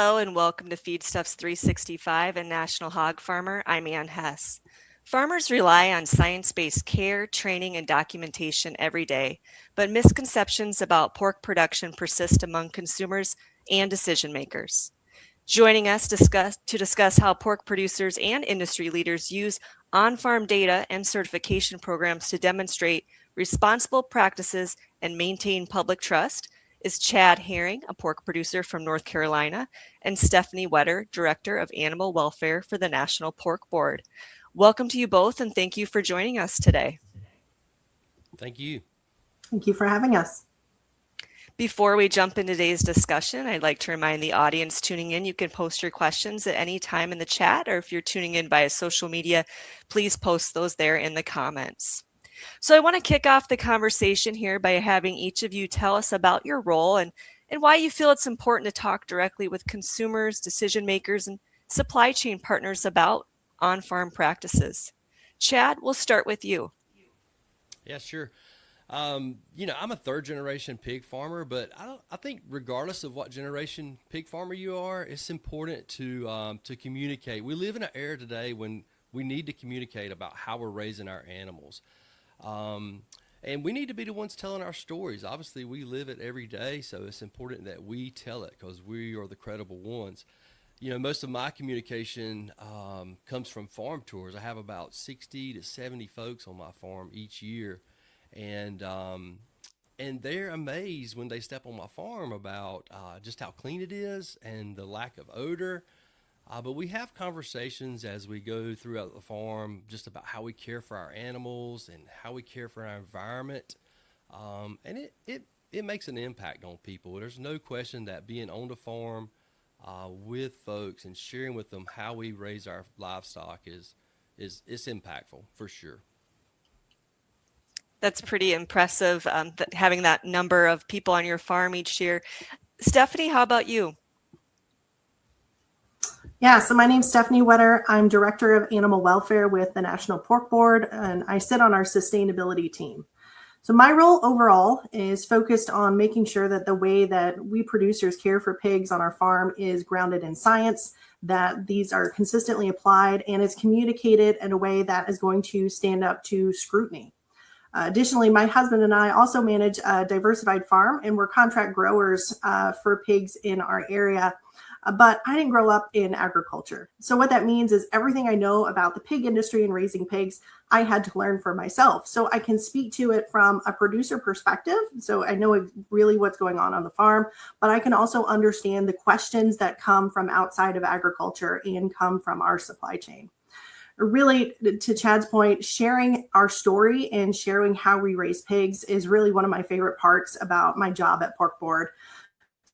Hello and welcome to Feedstuffs 365 and National Hog Farmer. I'm Ann Hess. Farmers rely on science-based care, training, and documentation every day, but misconceptions about pork production persist among consumers and decision makers. Joining us to discuss how pork producers and industry leaders use on-farm data and certification programs to demonstrate responsible practices and maintain public trust is Chad Herring, a pork producer from North Carolina, and Stephanie Wetter, Director of Animal Welfare for the National Pork Board. Welcome to you both and thank you for joining us today. Thank you. Thank you for having us. Before we jump into today's discussion, I'd like to remind the audience tuning in, you can post your questions at any time in the chat, or if you're tuning in via social media, please post those there in the comments. So I want to kick off the conversation here by having each of you tell us about your role and why you feel it's important to talk directly with consumers, decision makers, and supply chain partners about on-farm practices. Chad, we'll start with you. Yeah, sure. I'm a third generation pig farmer, but I think regardless of what generation pig farmer you are, it's important to communicate. We live in an era today when we need to communicate about how we're raising our animals. And we need to be the ones telling our stories. Obviously, we live it every day, so it's important that we tell it because we are the credible ones. Most of my communication comes from farm tours. I have about 60 to 70 folks on my farm each year. And they're amazed when they step on my farm about just how clean it is and the lack of odor. But we have conversations as we go throughout the farm just about how we care for our animals and how we care for our environment. And it makes an impact on people. There's no question that being on the farm with folks and sharing with them how we raise our livestock is impactful for sure. That's pretty impressive, having that number of people on your farm each year. Stephanie, how about you? Yeah, so my name's Stephanie Wetter. I'm Director of Animal Welfare with the National Pork Board, and I sit on our sustainability team. So my role overall is focused on making sure that the way that we producers care for pigs on our farm is grounded in science, that these are consistently applied, and is communicated in a way that is going to stand up to scrutiny. Additionally, my husband and I also manage a diversified farm, and we're contract growers for pigs in our area. But I didn't grow up in agriculture. So what that means is everything I know about the pig industry and raising pigs, I had to learn for myself. So I can speak to it from a producer perspective. So I know really what's going on the farm, but I can also understand the questions that come from outside of agriculture and come from our supply chain. Really, to Chad's point, sharing our story and sharing how we raise pigs is really one of my favorite parts about my job at Pork Board.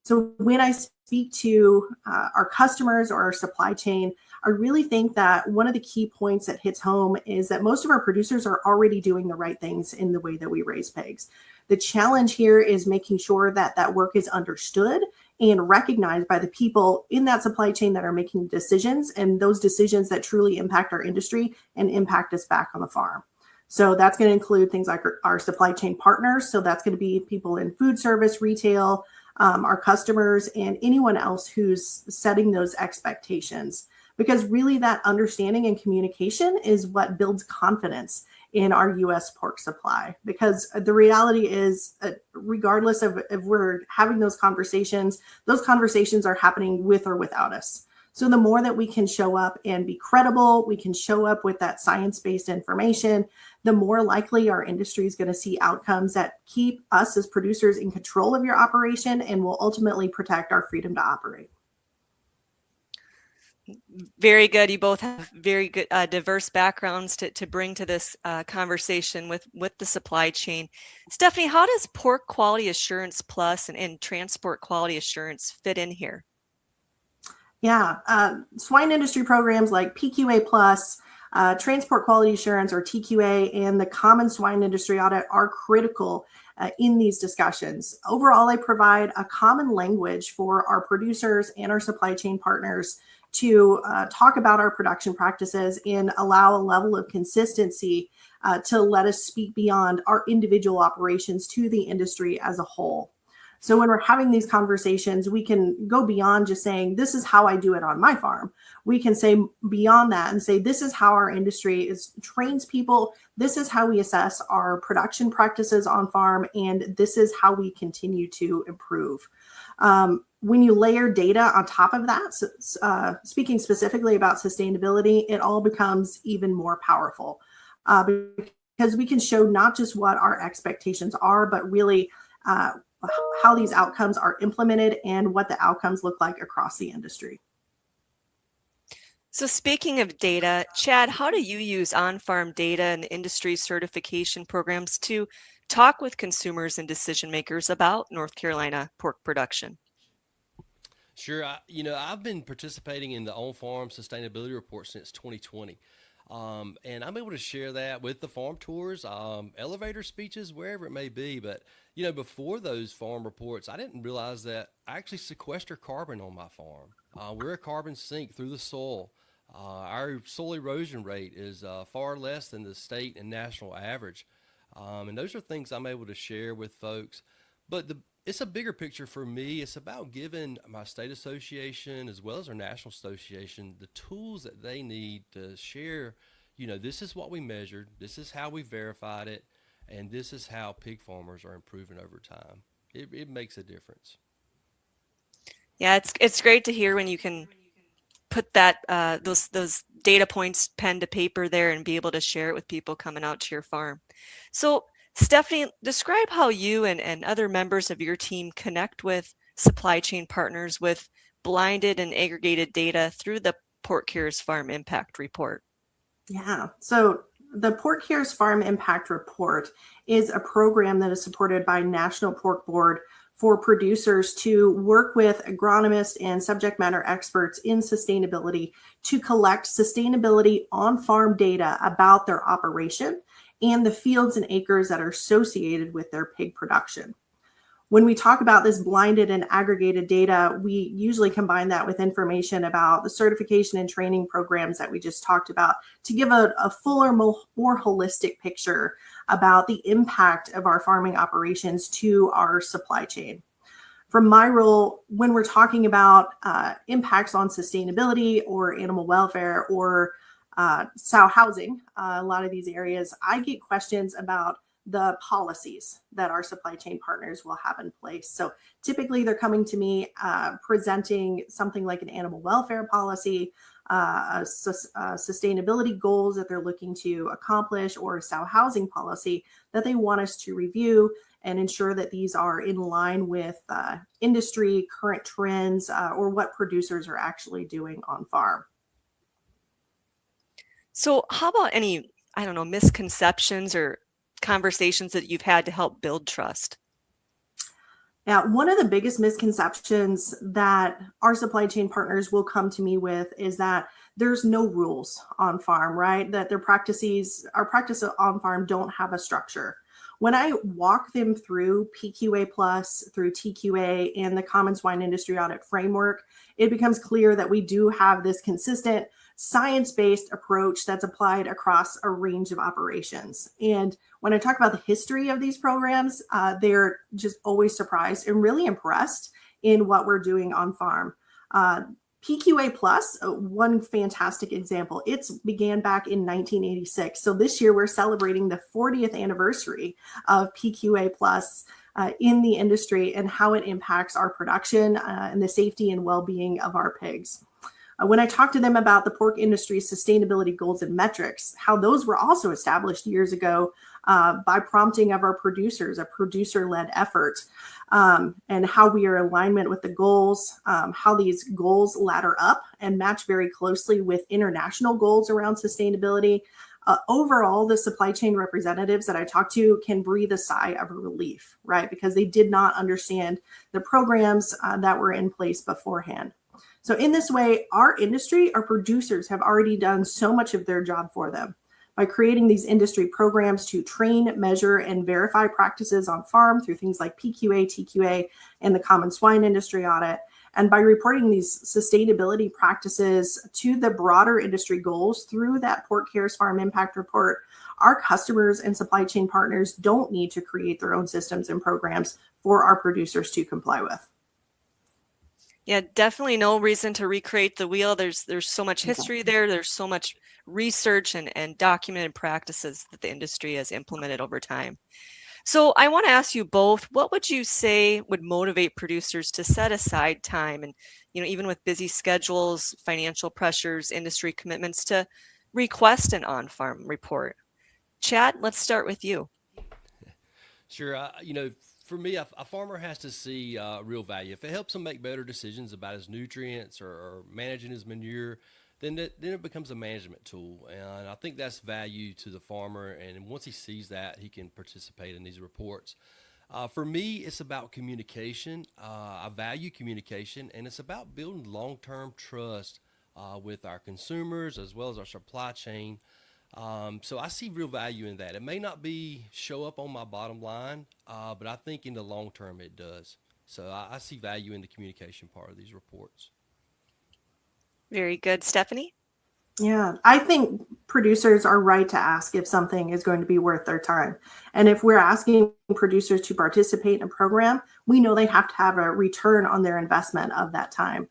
So when I speak to our customers or our supply chain, I really think that one of the key points that hits home is that most of our producers are already doing the right things in the way that we raise pigs. The challenge here is making sure that that work is understood and recognized by the people in that supply chain that are making decisions, and those decisions that truly impact our industry and impact us back on the farm. So that's going to include things like our supply chain partners. So that's going to be people in food service, retail, our customers, and anyone else who's setting those expectations. Because really that understanding and communication is what builds confidence in our U.S. pork supply. Because the reality is, regardless of if we're having those conversations are happening with or without us. So the more that we can show up and be credible, we can show up with that science-based information, the more likely our industry is going to see outcomes that keep us as producers in control of your operation and will ultimately protect our freedom to operate. Very good. You both have very good diverse backgrounds to bring to this conversation with the supply chain. Stephanie, how does Pork Quality Assurance Plus and Transport Quality Assurance fit in here? Yeah, swine industry programs like PQA Plus, Transport Quality Assurance or TQA, and the Common Swine Industry Audit are critical in these discussions. Overall, they provide a common language for our producers and our supply chain partners to talk about our production practices and allow a level of consistency to let us speak beyond our individual operations to the industry as a whole. So when we're having these conversations, we can go beyond just saying, this is how I do it on my farm. We can say beyond that and say, this is how our industry trains people. This is how we assess our production practices on farm. And this is how we continue to improve. When you layer data on top of that, speaking specifically about sustainability, it all becomes even more powerful because we can show not just what our expectations are, but really how these outcomes are implemented and what the outcomes look like across the industry. So speaking of data, Chad, how do you use on-farm data and industry certification programs to talk with consumers and decision makers about North Carolina pork production? Sure. I've been participating in the on-farm sustainability report since 2020. And I'm able to share that with the farm tours, elevator speeches, wherever it may be. But, before those farm reports, I didn't realize that I actually sequester carbon on my farm. We're a carbon sink through the soil. Our soil erosion rate is far less than the state and national average. And those are things I'm able to share with folks. But it's a bigger picture for me. It's about giving my state association as well as our national association the tools that they need to share, this is what we measured, this is how we verified it, and this is how pig farmers are improving over time. It makes a difference. Yeah, it's great to hear when you can put that those data points pen to paper there and be able to share it with people coming out to your farm. So Stephanie, describe how you and other members of your team connect with supply chain partners with blinded and aggregated data through the Pork Cares Farm Impact Report. Yeah, so the Pork Cares Farm Impact Report is a program that is supported by National Pork Board for producers to work with agronomists and subject matter experts in sustainability to collect sustainability on-farm data about their operation and the fields and acres that are associated with their pig production. When we talk about this blinded and aggregated data, we usually combine that with information about the certification and training programs that we just talked about to give a fuller, more holistic picture about the impact of our farming operations to our supply chain. From my role, when we're talking about impacts on sustainability or animal welfare or sow housing, a lot of these areas, I get questions about the policies that our supply chain partners will have in place. So typically they're coming to me presenting something like an animal welfare policy, sustainability goals that they're looking to accomplish, or a sow housing policy that they want us to review and ensure that these are in line with industry, current trends, or what producers are actually doing on farm. So how about any, misconceptions or conversations that you've had to help build trust? Yeah, one of the biggest misconceptions that our supply chain partners will come to me with is that there's no rules on farm, right? That our practices on farm don't have a structure. When I walk them through PQA Plus, through TQA, and the Common Swine Industry Audit Framework, it becomes clear that we do have this consistent science-based approach that's applied across a range of operations. And when I talk about the history of these programs, they're just always surprised and really impressed in what we're doing on farm. PQA Plus, one fantastic example, it began back in 1986. So this year we're celebrating the 40th anniversary of PQA Plus in the industry and how it impacts our production and the safety and well-being of our pigs. When I talked to them about the pork industry's sustainability goals and metrics, how those were also established years ago by prompting of our producers, a producer-led effort, and how we are in alignment with the goals, how these goals ladder up and match very closely with international goals around sustainability. Overall, the supply chain representatives that I talked to can breathe a sigh of relief, right? Because they did not understand the programs that were in place beforehand. So in this way, our industry, our producers have already done so much of their job for them by creating these industry programs to train, measure, and verify practices on farm through things like PQA, TQA, and the Common Swine Industry Audit. And by reporting these sustainability practices to the broader industry goals through that Pork Cares Farm Impact Report, our customers and supply chain partners don't need to create their own systems and programs for our producers to comply with. Yeah, definitely no reason to recreate the wheel. There's so much history there. There's so much research and documented practices that the industry has implemented over time. So I want to ask you both, what would you say would motivate producers to set aside time and, even with busy schedules, financial pressures, industry commitments, to request an on-farm report? Chad, let's start with you. Sure. For me, a farmer has to see real value. If it helps him make better decisions about his nutrients or managing his manure, then it becomes a management tool. And I think that's value to the farmer. And once he sees that, he can participate in these reports. For me, it's about communication. I value communication, and it's about building long-term trust with our consumers as well as our supply chain. So I see real value in that. It may not be show up on my bottom line, but I think in the long term it does. So I see value in the communication part of these reports. Very good. Stephanie? Yeah, I think producers are right to ask if something is going to be worth their time. And if we're asking producers to participate in a program, we know they have to have a return on their investment of that time.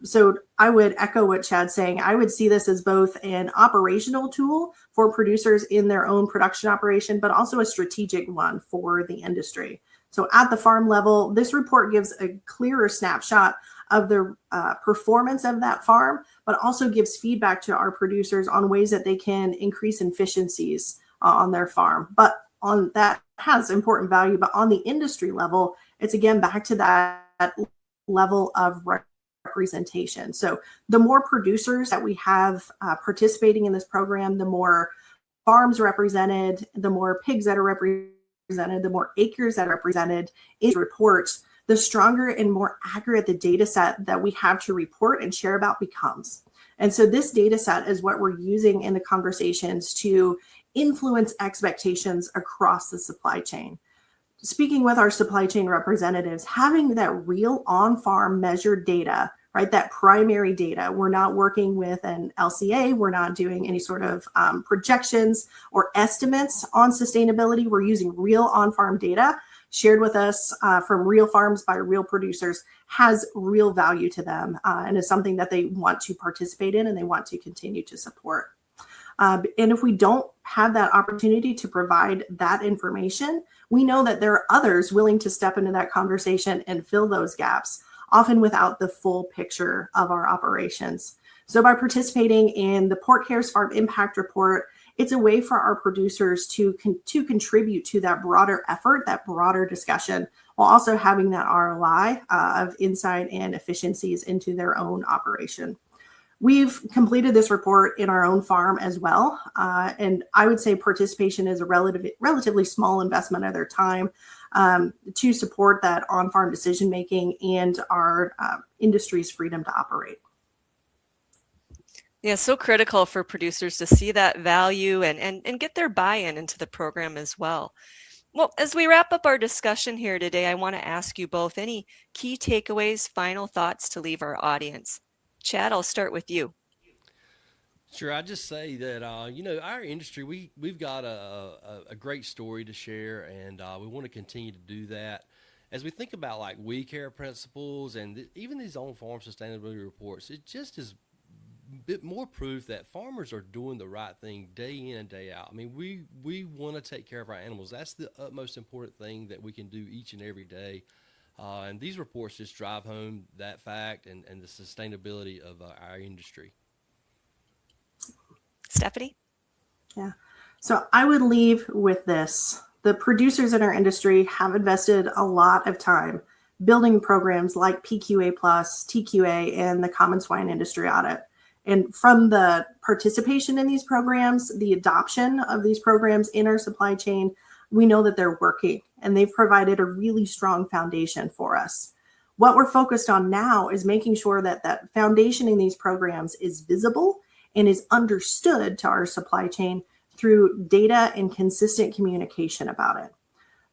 So I would echo what Chad's saying. I would see this as both an operational tool for producers in their own production operation, but also a strategic one for the industry. So at the farm level, this report gives a clearer snapshot of the performance of that farm, but also gives feedback to our producers on ways that they can increase efficiencies on their farm. But on that has important value, but on the industry level, it's again back to that level of representation. So the more producers that we have participating in this program, the more farms represented, the more pigs that are represented, the more acres that are represented in reports, the stronger and more accurate the data set that we have to report and share about becomes. And so this data set is what we're using in the conversations to influence expectations across the supply chain. Speaking with our supply chain representatives, having that real on-farm measured data, right, that primary data, we're not working with an LCA, we're not doing any sort of projections or estimates on sustainability, we're using real on-farm data shared with us from real farms by real producers, has real value to them and is something that they want to participate in and they want to continue to support. And if we don't have that opportunity to provide that information, we know that there are others willing to step into that conversation and fill those gaps, often without the full picture of our operations. So by participating in the Pork Cares Farm Impact Report, it's a way for our producers to contribute to that broader effort, that broader discussion, while also having that ROI of insight and efficiencies into their own operation. We've completed this report in our own farm as well. And I would say participation is a relatively small investment of their time to support that on-farm decision-making and our industry's freedom to operate. Yeah, so critical for producers to see that value and get their buy-in into the program as well. Well, as we wrap up our discussion here today, I want to ask you both any key takeaways, final thoughts to leave our audience. Chad, I'll start with you. Sure, I just say that our industry, we've got a great story to share, and we want to continue to do that. As we think about like we care principles and even these on-farm sustainability reports, it just is bit more proof that farmers are doing the right thing day in and day out. I mean, we want to take care of our animals. That's the utmost important thing that we can do each and every day. And these reports just drive home that fact and the sustainability of our industry. Stephanie? Yeah. So I would leave with this. The producers in our industry have invested a lot of time building programs like PQA Plus, TQA, and the Common Swine Industry Audit. And from the participation in these programs, the adoption of these programs in our supply chain, we know that they're working and they've provided a really strong foundation for us. What we're focused on now is making sure that that foundation in these programs is visible and is understood to our supply chain through data and consistent communication about it.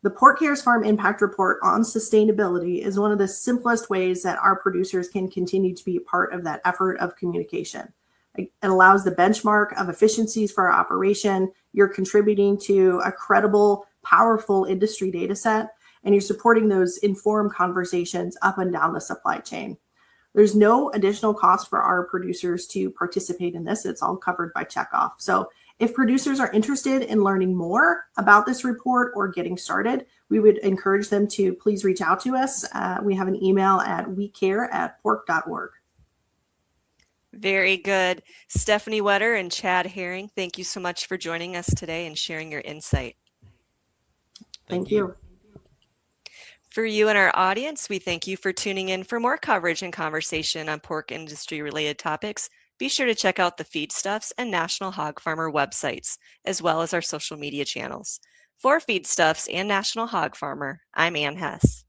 The Pork Cares Farm Impact Report on sustainability is one of the simplest ways that our producers can continue to be a part of that effort of communication. It allows the benchmark of efficiencies for our operation. You're contributing to a credible, powerful industry data set, and you're supporting those informed conversations up and down the supply chain. There's no additional cost for our producers to participate in this. It's all covered by checkoff. So if producers are interested in learning more about this report or getting started, we would encourage them to please reach out to us. We have an email at wecare@pork.org. Very good. Stephanie Wetter and Chad Herring, thank you so much for joining us today and sharing your insight. Thank you. For you and our audience, we thank you for tuning in. For more coverage and conversation on pork industry related topics, be sure to check out the Feedstuffs and National Hog Farmer websites, as well as our social media channels. For Feedstuffs and National Hog Farmer, I'm Ann Hess.